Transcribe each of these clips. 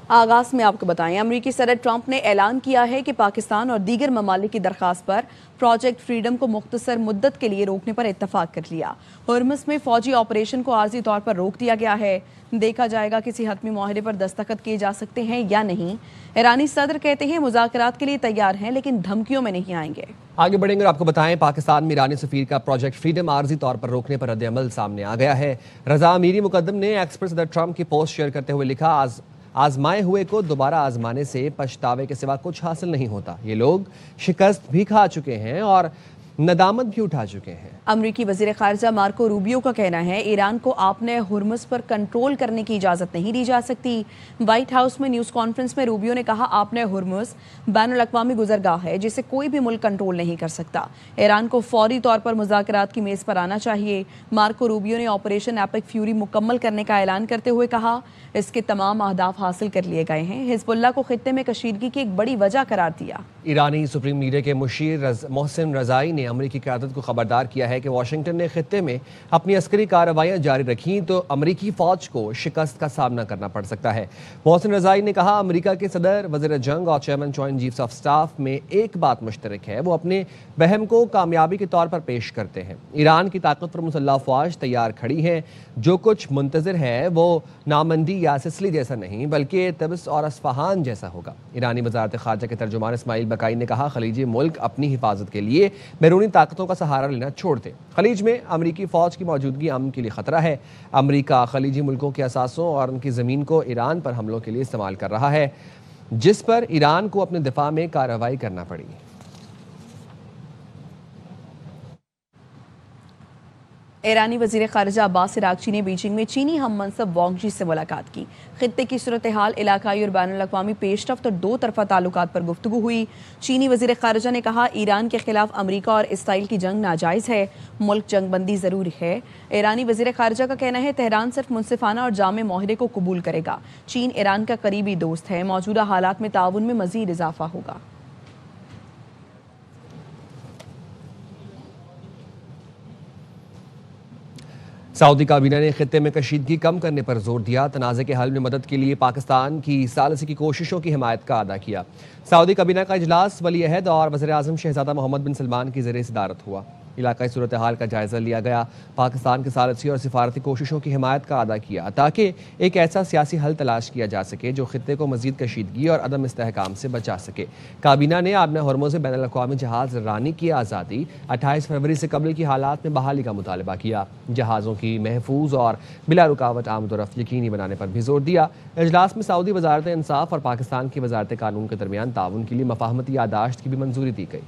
آغاز میں آپ کو بتائیں، امریکی صدر ٹرمپ نے اعلان کیا ہے کہ پاکستان اور دیگر ممالک کی درخواست پر پروجیکٹ فریڈم کو مختصر مدت کے لیے روکنے پر اتفاق کر لیا۔ ہرمز میں فوجی آپریشن کو عارضی طور پر روک دیا گیا ہے۔ دیکھا جائے گا کسی حتمی معاہدے پر دستخط کیے جا سکتے ہیں یا نہیں۔ ایرانی صدر کہتے ہیں مذاکرات کے لیے تیار ہیں لیکن دھمکیوں میں نہیں آئیں گے۔ آگے بڑھیں گے اور آپ کو بتائیں، پاکستان میں ایرانی سفیر کا پروجیکٹ فریڈم عارضی طور پر روکنے پر رد عمل سامنے آ گیا ہے۔ رضا امیری مقدم نے ایکس پر صدر ٹرمپ کی پوسٹ شیئر کرتے ہوئے لکھا، آزمائے ہوئے کو دوبارہ آزمانے سے پچھتاوے کے سوا کچھ حاصل نہیں ہوتا۔ یہ لوگ شکست بھی کھا چکے ہیں اور ندامت بھی اٹھا چکے ہیں۔ امریکی وزیر خارجہ مارکو روبیو کا کہنا ہے ایران کو آپنے ہرمز پر کنٹرول کرنے کی اجازت نہیں دی جا سکتی۔ وائٹ ہاؤس میں نیوز کانفرنس میں روبیو نے کہا آپنے ہرمز بین الاقوامی گزرگاہ ہے جسے کوئی بھی ملک کنٹرول نہیں کر سکتا۔ ایران کو فوری طور پر مذاکرات کی میز پر آنا چاہیے۔ مارکو روبیو نے آپریشن ایپک فیوری مکمل کرنے کا اعلان کرتے ہوئے کہا اس کے تمام اہداف حاصل کر لیے گئے ہیں۔ حزب اللہ کو خطے میں کشیدگی کی ایک بڑی وجہ قرار دیا۔ ایرانی سپریم لیڈر کے مشیر محسن رضائی نے امریکی قیادت کو خبردار کیا ہے کہ واشنگٹن نے خطے میں اپنی عسکری کارروائیاں جاری رکھیں تو امریکی فوج کو شکست کا سامنا کرنا پڑ سکتا ہے۔ محسن رضائی نے کہا امریکہ کے صدر، وزیر جنگ اور chairman joint chiefs of staff میں ایک بات مشترک ہے، وہ اپنے بہم کو کامیابی کے طور پر پیش کرتے ہیں۔ ایران کی طاقتور مسلح افواج تیار کھڑی ہیں۔ جو کچھ منتظر ہے وہ نامندی یا سسلی جیسا نہیں بلکہ طبس اور اصفہان جیسا ہوگا۔ ایرانی وزارت خارجہ کے ترجمان اسماعیل بقائی نے کہا خلیجی ملک اپنی حفاظت کے لیے بیرونی طاقتوں کا سہارا لینا چھوڑ دیں۔ خلیج میں امریکی فوج کی موجودگی امن کے لیے خطرہ ہے۔ امریکہ خلیجی ملکوں کے اثاثوں اور ان کی زمین کو ایران پر حملوں کے لیے استعمال کر رہا ہے، جس پر ایران کو اپنے دفاع میں کارروائی کرنا پڑی۔ ایرانی وزیر خارجہ عباس عراقچی نے بیجنگ میں چینی ہم منصب وانگ جی سے ملاقات کی۔ خطے کی صورتحال، علاقائی اور بین الاقوامی پیش رفت اور دو طرفہ تعلقات پر گفتگو ہوئی۔ چینی وزیر خارجہ نے کہا ایران کے خلاف امریکہ اور اسرائیل کی جنگ ناجائز ہے، ملک جنگ بندی ضروری ہے۔ ایرانی وزیر خارجہ کا کہنا ہے تہران صرف منصفانہ اور جامع معاہدے کو قبول کرے گا۔ چین ایران کا قریبی دوست ہے، موجودہ حالات میں تعاون میں مزید اضافہ ہوگا۔ سعودی کابینہ نے خطے میں کشیدگی کم کرنے پر زور دیا، تنازع کے حل میں مدد کے لیے پاکستان کی ثالثی کی کوششوں کی حمایت کا اعادہ کیا۔ سعودی کابینہ کا اجلاس ولی عہد اور وزیر اعظم شہزادہ محمد بن سلمان کی زیر صدارت ہوا۔ علاقائی صورتحال کا جائزہ لیا گیا، پاکستان کی ثالثی اور سفارتی کوششوں کی حمایت کا اعادہ کیا تاکہ ایک ایسا سیاسی حل تلاش کیا جا سکے جو خطے کو مزید کشیدگی اور عدم استحکام سے بچا سکے۔ کابینہ نے آبنہ ہرمز بین الاقوامی جہاز رانی کی آزادی 28 فروری سے قبل کی حالات میں بحالی کا مطالبہ کیا، جہازوں کی محفوظ اور بلا رکاوٹ آمد و رفت یقینی بنانے پر بھی زور دیا۔ اجلاس میں سعودی وزارت انصاف اور پاکستان کی وزارت قانون کے درمیان تعاون کے لیے مفاہمتی یادداشت کی بھی منظوری دی گئی۔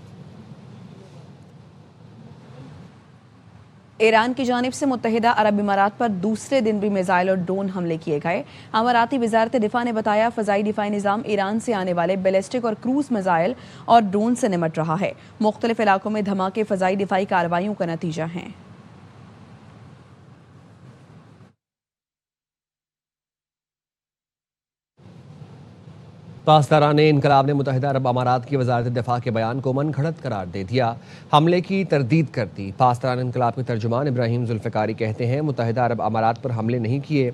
ایران کی جانب سے متحدہ عرب امارات پر دوسرے دن بھی میزائل اور ڈرون حملے کیے گئے۔ اماراتی وزارت دفاع نے بتایا فضائی دفاعی نظام ایران سے آنے والے بیلسٹک اور کروز میزائل اور ڈرون سے نمٹ رہا ہے۔ مختلف علاقوں میں دھماکے فضائی دفاعی کارروائیوں کا نتیجہ ہیں۔ پاسداران انقلاب نے متحدہ عرب امارات کی وزارت دفاع کے بیان کو من گھڑت قرار دے دیا، حملے کی تردید کر دی۔ پاسداران انقلاب کے ترجمان ابراہیم ذوالفقاری کہتے ہیں متحدہ عرب امارات پر حملے نہیں کیے،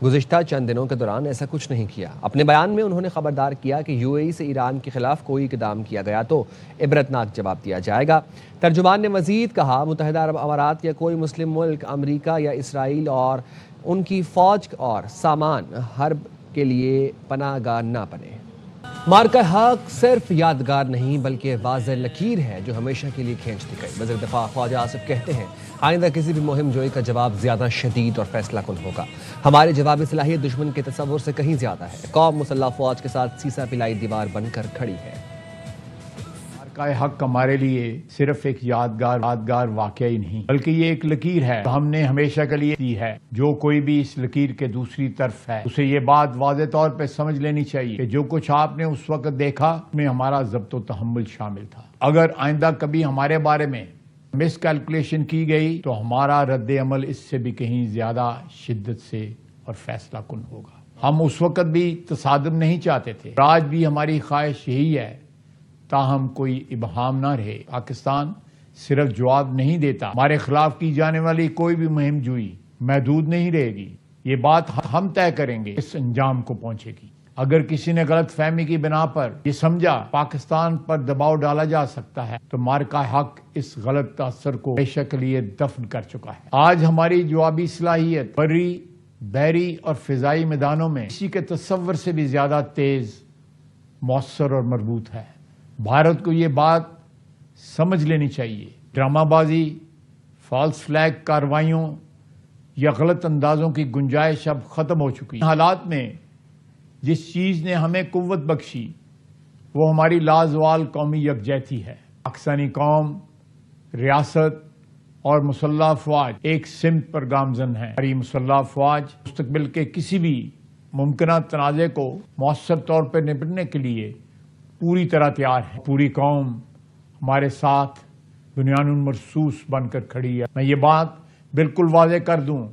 گزشتہ چند دنوں کے دوران ایسا کچھ نہیں کیا۔ اپنے بیان میں انہوں نے خبردار کیا کہ یو اے ای سے ایران کے خلاف کوئی اقدام کیا گیا تو عبرتناک جواب دیا جائے گا۔ ترجمان نے مزید کہا متحدہ عرب امارات یا کوئی مسلم ملک امریکہ یا اسرائیل اور ان کی فوج اور سامان حرب کے لیے پناہ گاہ نہ بنے۔ مارکہ حق صرف یادگار نہیں بلکہ واضح لکیر ہے جو ہمیشہ کے لیے کھینچ دی گئی۔ وزیر دفاع خواجہ آصف کہتے ہیں آئندہ کسی بھی مہم جوئی کا جواب زیادہ شدید اور فیصلہ کن ہوگا۔ ہماری جوابی صلاحیت دشمن کے تصور سے کہیں زیادہ ہے۔ قوم مسلح افواج کے ساتھ سیسا پلائی دیوار بن کر کھڑی ہے۔ مارکہ حق ہمارے لیے صرف ایک یادگار واقعہ ہی نہیں بلکہ یہ ایک لکیر ہے جو ہم نے ہمیشہ کے لیے دی ہے۔ جو کوئی بھی اس لکیر کے دوسری طرف ہے اسے یہ بات واضح طور پہ سمجھ لینی چاہیے کہ جو کچھ آپ نے اس وقت دیکھا اس میں ہمارا ضبط و تحمل شامل تھا۔ اگر آئندہ کبھی ہمارے بارے میں مس کیلکولیشن کی گئی تو ہمارا رد عمل اس سے بھی کہیں زیادہ شدت سے اور فیصلہ کن ہوگا۔ ہم اس وقت بھی تصادم نہیں چاہتے تھے، آج بھی ہماری خواہش یہی ہے تاہم کوئی ابہام نہ رہے۔ پاکستان صرف جواب نہیں دیتا، ہمارے خلاف کی جانے والی کوئی بھی مہم جوئی محدود نہیں رہے گی۔ یہ بات ہم طے کریں گے، اس انجام کو پہنچے گی۔ اگر کسی نے غلط فہمی کی بنا پر یہ سمجھا پاکستان پر دباؤ ڈالا جا سکتا ہے تو مارکہ حق اس غلط تاثر کو ہمیشہ کے لیے دفن کر چکا ہے۔ آج ہماری جوابی صلاحیت بری، بحری اور فضائی میدانوں میں کسی کے تصور سے بھی زیادہ تیز، مؤثر اور مربوط ہے۔ بھارت کو یہ بات سمجھ لینی چاہیے، ڈرامہ بازی، فالس فلیگ کارروائیوں یا غلط اندازوں کی گنجائش اب ختم ہو چکی ہے۔ حالات میں جس چیز نے ہمیں قوت بخشی وہ ہماری لازوال قومی یکجہتی ہے۔ پاکستانی قوم، ریاست اور مسلح افواج ایک سمت پر گامزن ہیں۔ ہماری مسلح افواج مستقبل کے کسی بھی ممکنہ تنازع کو مؤثر طور پر نپٹنے کے لیے پوری طرح تیار ہے۔ پوری قوم ہمارے ساتھ بنیان مرصوص بن کر کھڑی ہے۔ میں یہ بات بالکل واضح کر دوں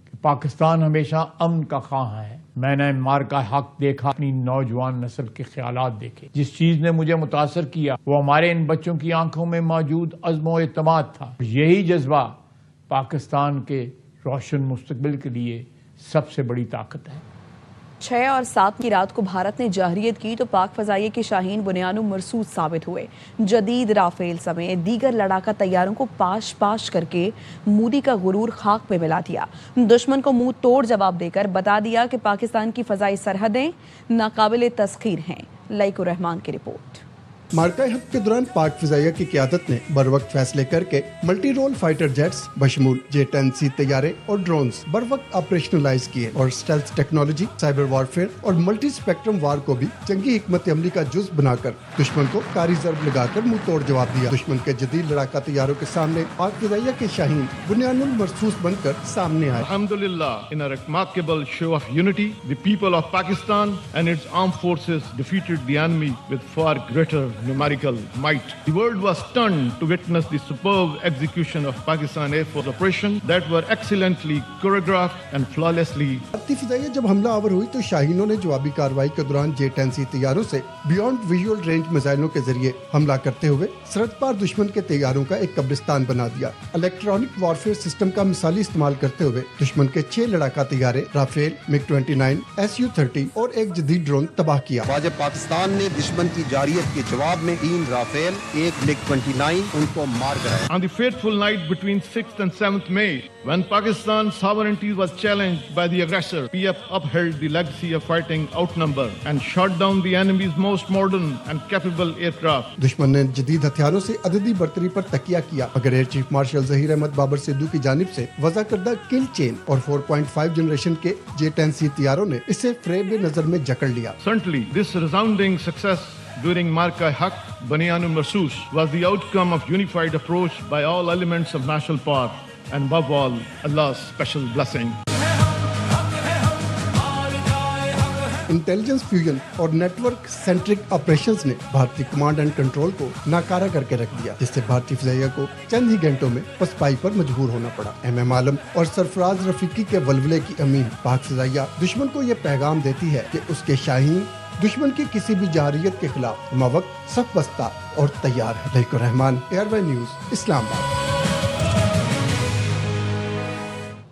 کہ پاکستان ہمیشہ امن کا خواہاں ہے۔ میں نے مارکہ حق دیکھا، اپنی نوجوان نسل کے خیالات دیکھے۔ جس چیز نے مجھے متاثر کیا وہ ہمارے ان بچوں کی آنکھوں میں موجود عزم و اعتماد تھا۔ یہی جذبہ پاکستان کے روشن مستقبل کے لیے سب سے بڑی طاقت ہے۔ 6 اور 7 کی رات کو بھارت نے جارحیت کی تو پاک فضائیہ کے شاہین بنیان مرصوص ثابت ہوئے۔ جدید رافیل سمیت دیگر لڑاکا طیاروں کو پاش پاش کر کے مودی کا غرور خاک پہ ملا دیا۔ دشمن کو منہ توڑ جواب دے کر بتا دیا کہ پاکستان کی فضائی سرحدیں ناقابل تسخیر ہیں۔ لائق الرحمان کی رپورٹ۔ مارکہ حق کے دوران پاک فضائیہ کی قیادت نے بروقت فیصلے کر کے ملٹی رول فائٹر جیٹس بشمول J-10C طیارے اور ڈرونز بروقت آپریشنلائز کیے اور اسٹیلتھ ٹیکنالوجی، سائبر وارفیئر اور ملٹی اسپیکٹرم وار کو بھی جنگی حکمت عملی کا جز بنا کر دشمن کو کاری ضرب لگا کر منہ توڑ جواب دیا۔ دشمن کے جدید لڑاکا طیاروں کے سامنے پاک فضائیہ کے شاہین بنیان المرصوص بن کر سامنے آئے۔ Alhamdulillah, in a remarkable show of unity, the people of Pakistan and its armed forces defeated the enemy with far greater numerical might. The world was stunned to witness the superb execution of Pakistan Air Force operations that were excellently choreographed and flawlessly. بھارتی فضائیہ جب حملہ آور ہوئی تو شاہینوں نے جوابی کارروائی کے دوران J-10C طیاروں سے بیونڈ ویژول رینج میزائلوں کے ذریعے حملہ کرتے ہوئے سرحد پار دشمن کے طیاروں کا ایک قبرستان بنا دیا۔ الیکٹرانک وارفیئر سسٹم کا مثالی استعمال کرتے ہوئے دشمن کے 6 لڑاکا طیارے رافیل، MiG-29، Su-30 اور ایک جدید ڈرون تباہ کیا۔ فوج پاکستان نے دشمن کی جارحیت کے جواب میں 3 رافیل، 1 MiG-29 ان کو مار گرایا۔ On the fateful night between 6th and 7th May, when Pakistan's sovereignty was challenged by the aggressor, PF upheld the legacy of fighting outnumbered and shot down the enemy's most modern and capable aircraft. دشمن نے جدید ہتھیاروں سے عددی برتری پر تکیہ کیا، مگر air chief marshal Zaheer Ahmed Babar Sidhu کی جانب سے وضع کردہ کل چین اور 4.5 جنریشن کے J-10C طیاروں نے اسے فریب نظر میں جکڑ لیا۔ Certainly, this resounding success during Marka Haq, Banyan al-Marsus, was the outcome of unified approach by all elements of national power and above all, Allah's special blessing. Intelligence fusion اور net work centric operations نے بھارتی command and control کو ناکارہ کر کے رکھ دیا، جس سے بھارتی فضائیہ کو چند ہی گھنٹوں میں پسپائی پر مجبور ہونا پڑا۔ ایم عالم اور سرفراز رفیقی کے ولولے کی امین پاک فضائیہ دشمن کو یہ پیغام دیتی ہے کہ اس کے شاہین دشمن کی کسی بھی جارحیت کے خلاف موقع صف بستہ اور تیار ہے۔ لائق الرحمان، ARY نیوز، اسلام آباد۔